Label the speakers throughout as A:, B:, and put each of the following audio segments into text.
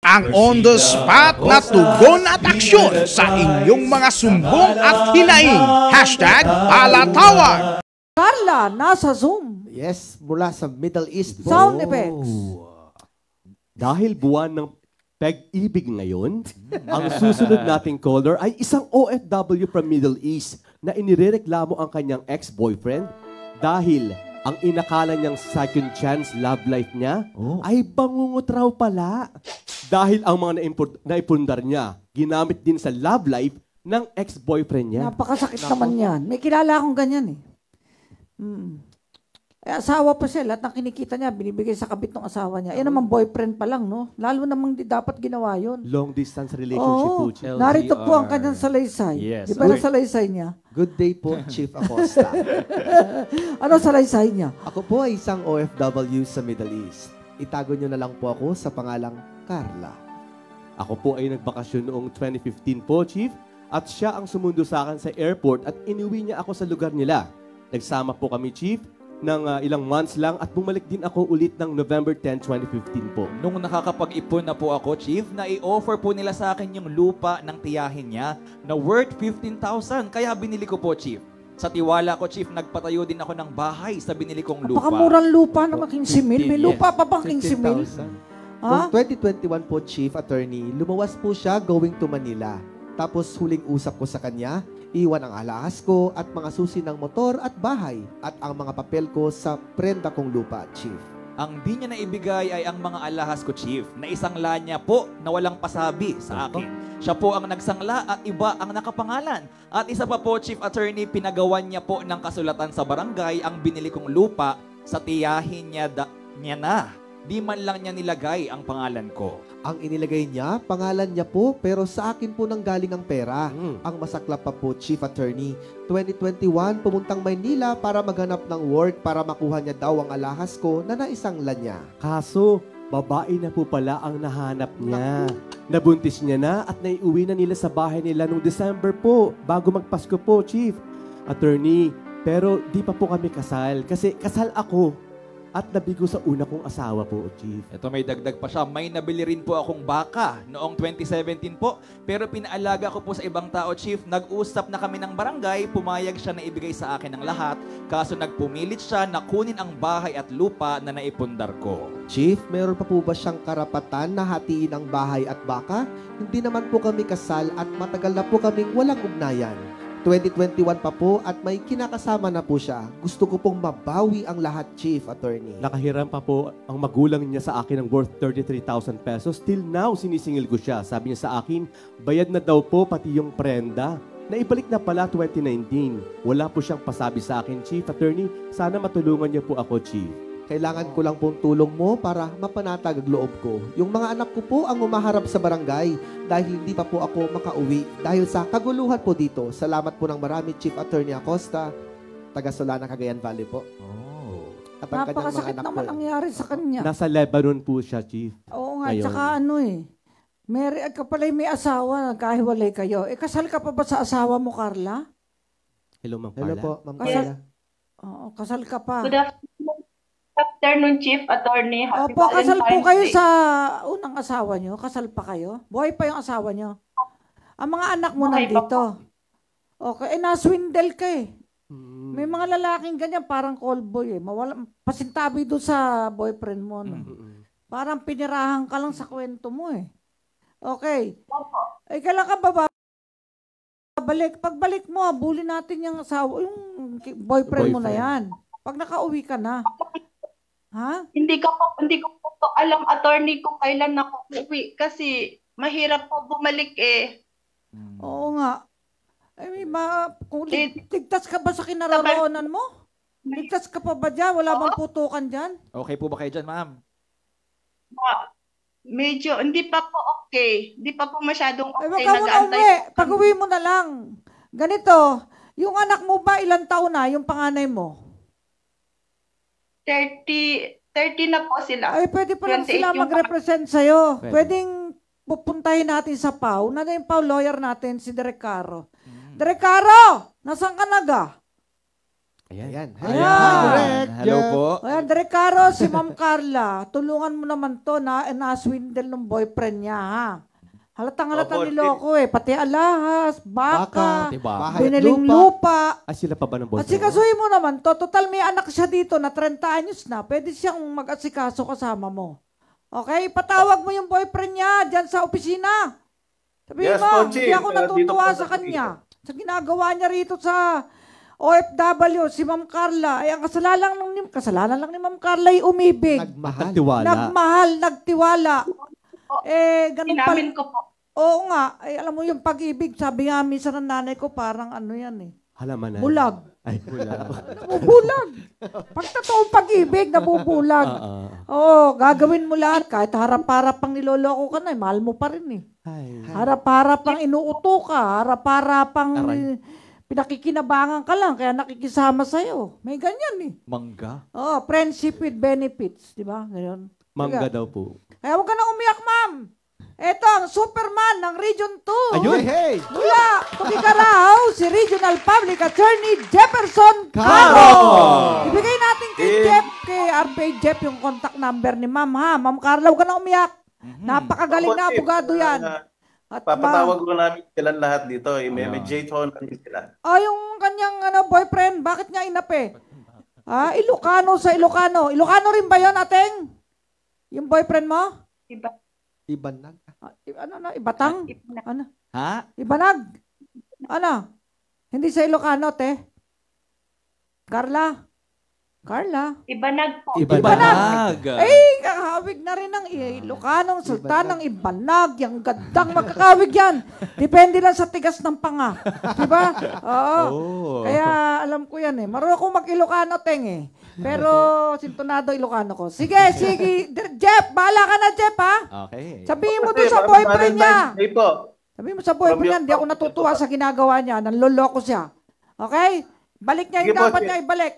A: Ang on-the-spot na tugon at aksyon sa inyong mga sumbong at hinaing. #Palatawag.
B: Carla, nasa Zoom.
C: Yes, mula sa Middle East po.
B: Sound effects.
D: Dahil buwan ng pag-ibig ngayon, ang susunod nating caller ay isang OFW from Middle East na inirereklamo ang kanyang ex-boyfriend dahil ang inakala niyang second chance love life niya ay bangungot raw pala. Dahil ang mga naipundar niya, ginamit din sa love life ng ex-boyfriend niya.
B: Napakasakit naman yan. May kilala akong ganyan eh. Asawa pa siya, lahat ng kinikita niya, binibigay sa kabit ng asawa niya. Yan naman boyfriend pa lang, no? Lalo namang di dapat ginawa yun.
D: Long distance relationship po.
B: Oo. Narito po ang kanyang salaysay.
D: Yes.
B: Di ba yung salaysay niya?
C: Good day po, Chief Acosta.
B: Ano salaysay niya?
C: Ako po ay isang OFW sa Middle East. Itago niyo na lang po ako sa pangalang Carla.
D: Ako po ay nagbakasyon noong 2015 po, Chief. At siya ang sumundo sa akin sa airport at inuwi niya ako sa lugar nila. Nagsama po kami, Chief, ng ilang months lang at bumalik din ako ulit ng November 10, 2015 po.
E: Nung nakakapag-ipon na po ako, Chief, na i-offer po nila sa akin yung lupa ng tiyahin niya na worth 15,000. Kaya binili ko po, Chief. Sa tiwala ko, Chief, nagpatayo din ako ng bahay sa binili kong lupa.
B: Napakamurang lupa naman, 15 mil. May lupa pa bang 15 mil?
C: Noong 2021 po, Chief Attorney, lumawas po siya going to Manila. Tapos huling usap ko sa kanya, iwan ang alahas ko at mga susi ng motor at bahay at ang mga papel ko sa prenda kong lupa, Chief.
E: Ang di niya naibigay ay ang mga alahas ko, Chief, na isang niya po na walang pasabi sa akin. Siya po ang nagsangla at iba ang nakapangalan. At isa pa po, Chief Attorney, pinagawan niya po ng kasulatan sa barangay ang binili kong lupa sa tiyahin niya na. Di man lang niya nilagay ang pangalan ko.
C: Ang inilagay niya, pangalan niya po, pero sa akin po nang galing ang pera. Ang masaklap pa po, Chief Attorney, 2021, pumuntang Maynila para maghanap ng work para makuha niya daw ang alahas ko na naisangla niya.
D: Kaso, babae na po pala ang nahanap niya. Nabuntis niya na at naiuwi na nila sa bahay nila noong December po, bago magpasko po, Chief Attorney. Pero di pa po kami kasal kasi kasal ako. At nabigo sa una kong asawa po, Chief.
E: Ito may dagdag pa siya. May nabili rin po akong baka noong 2017 po. Pero pinaalaga ko po sa ibang tao, Chief. Nag-usap na kami ng barangay. Pumayag siya na ibigay sa akin ang lahat. Kaso nagpumilit siya na kunin ang bahay at lupa na naipundar ko.
C: Chief, meron pa po ba siyang karapatan na hatiin ang bahay at baka? Hindi naman po kami kasal at matagal na po kaming walang ugnayan. 2021 pa po at may kinakasama na po siya. Gusto ko pong mabawi ang lahat, Chief Attorney.
D: Nakahiram pa po ang magulang niya sa akin ng worth 33,000 pesos. Till now, sinisingil ko siya. Sabi niya sa akin, bayad na daw po pati yung prenda. Naibalik na pala 2019. Wala po siyang pasabi sa akin, Chief Attorney. Sana matulungan niyo po ako, Chief.
C: Kailangan ko lang pong tulong mo para mapanatag ang loob ko. Yung mga anak ko po ang umaharap sa barangay dahil hindi pa po ako makauwi. Dahil sa kaguluhan po dito. Salamat po ng marami, Chief Attorney Acosta, taga Solana, Cagayan Valley po. At ang kanyang mga
B: Napakasakit
C: anak
B: naman
C: po.
B: nangyari sa kanya.
D: Nasa Lebanon po siya, Chief.
B: Oo nga,
D: Ngayon.
B: tsaka ano eh. Mary, ka pala'y may asawa, nagkahiwalay kayo. Kasal ka pa ba sa asawa mo, Carla?
D: Hello, Ma'am
C: Hello
D: Carla.
C: po, Ma'am
B: Kasal-
C: Carla.
B: Oo, kasal ka pa.
F: Good afternoon, Chief Attorney. Happy
B: Opo, kasal po
F: Valentine's
B: kayo
F: Day.
B: sa unang asawa nyo? Kasal pa kayo? Buhay pa yung asawa nyo? Ang mga anak mo
F: Buhay pa
B: nandito? Okay, naswindle ka eh.
D: Mm.
B: May mga lalaking ganyan, parang callboy eh. Pasintabi doon sa boyfriend mo. No? Parang pinirahan ka lang sa kwento mo eh. Okay. Eh, kailan ka babalik? Pagbalik mo, bully natin yung asawa, yung boyfriend mo na yan. Pag nakauwi ka na. Ha?
F: Hindi ko po alam, attorney, kung kailan ako uwi kasi mahirap po bumalik eh.
B: Oo nga. Eh, kung ligtas ka ba sa kinaroroonan mo? Ligtas ka pa ba dyan? Wala bang putukan dyan?
E: Okay po ba kayo dyan, ma'am?
F: Medyo, hindi pa po okay. Hindi pa po masyadong
B: Eh,
F: okay.
B: wag ka muna
F: Nag-aantay
B: uwi.
F: po
B: Pag uwi mo na lang. Ganito, yung anak mo ba ilang taon na, yung panganay mo?
F: 30 na po sila.
B: Ay, pwede pa lang
F: 28
B: sila
F: yung
B: mag-represent sa'yo.
D: Pwede.
B: Pwedeng pupuntahin natin sa PAW. Na yung PAW lawyer natin, si Derek Caro. Derek Caro! Nasaan ka naga?
C: Ayan.
B: Ayan.
C: Direct,
E: Hello
C: Jeff.
E: po.
B: Ayan, Direk Caro, si Ma'am Carla, tulungan mo naman to na swindle ng boyfriend niya, ha? Halatang-halata
G: Opo,
B: niloko pati alahas, baka,
D: Diba?
C: Bahay at
B: biniling
C: lupa.
B: lupa.
D: Ay, sila pa ba ng
B: At
D: boyfriend?
B: sikasuhin mo naman to. Total may anak siya dito na 30 anyos na. Pwede siyang mag-asikaso kasama mo. Okay? Patawag mo yung boyfriend niya dyan sa opisina. Sabihin
G: Yes
B: mo,
G: po,
B: hindi
G: Chief.
B: ako
G: Dito
B: natutuwa
G: po
B: sa
G: sa
B: kanya. Sa ginagawa niya rito sa OFW, si Ma'am Carla. Ay, ang kasalanan lang ni Ma'am Carla ay umibig.
C: Nagmahal.
D: Tiwala.
B: Nagmahal, nagtiwala. Ganun pala.
F: Inamin ko po.
B: Oo nga. Ay, alam mo yung pag-ibig, sabi nga minsan ng nanay ko, parang ano yan eh.
D: Halaman na.
B: Bulag.
D: Ay, bulag.
B: Nabubulag. Pag totoong pag-ibig, nabubulag. Oo, gagawin mo lahat. Kahit harap-harap pang niloloko ka na, mahal mo pa rin eh.
D: Ay.
B: Harap-harap pang inuuto ka, harap-harap pang pinakikinabangan ka lang, kaya nakikisama sa'yo. May ganyan eh.
E: Mangga.
B: Oo, friendship with benefits, di ba? Ngayon.
D: Mangga daw po.
B: Kaya huwag ka na umiyak, ma'am. Ito ang Superman ng Region 2.
D: Ayun.
C: Hey!
B: Mula Tuguegarao, si Regional Public Attorney Jefferson Caro. Ibigay natin kay Jeff, kay RPA Jeff, yung contact number ni ma'am, ha? Ma'am Carla, huwag ka na umiyak. Napakagaling na abogado yan. At
G: Papatawag ko namin sila lahat dito. May J-tone namin sila.
B: yung kanyang boyfriend, bakit niya inape? Ilocano sa Ilocano. Ilocano rin ba yun, ateng? Yung boyfriend mo?
C: Ibanag.
B: Ibatang?
F: Ibanag.
B: Ano?
E: Ha?
B: Ibanag? Ano? Hindi sa Ilocano, te? Carla?
F: Ibanag po.
E: Ibanag.
B: Ay, kakawig na rin ng Ilocanong Sultan ng Ibanag. Yung gandang magkakawig yan. Depende lang sa tigas ng panga. Diba? Oo. Kaya alam ko yan eh. Marunong akong mag-Ilocano, teng eh. Pero sintonado Ilocano ko. Sige. Jeff, bahala ka na, Jeff, ha?
E: Okay.
B: Sabihin mo doon sa boyfriend niya.
G: Day po.
B: Sabihin mo sa boyfriend niya, hindi ako natutuwa sa ginagawa niya. Nanloloko siya. Okay? Balik niya yung
G: Sige po,
B: dapat
G: Chief.
B: niya ibalik.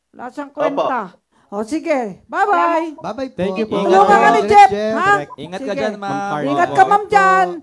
B: Wala siyang kwenta. O sige. Bye-bye.
C: Bye-bye po.
D: Thank you po.
B: Tulungan ka ni
C: Direct
B: Jeff, ha?
E: Ingat ka
B: Sige.
E: dyan, ma'am.
B: Ingat ka, ma'am, dyan.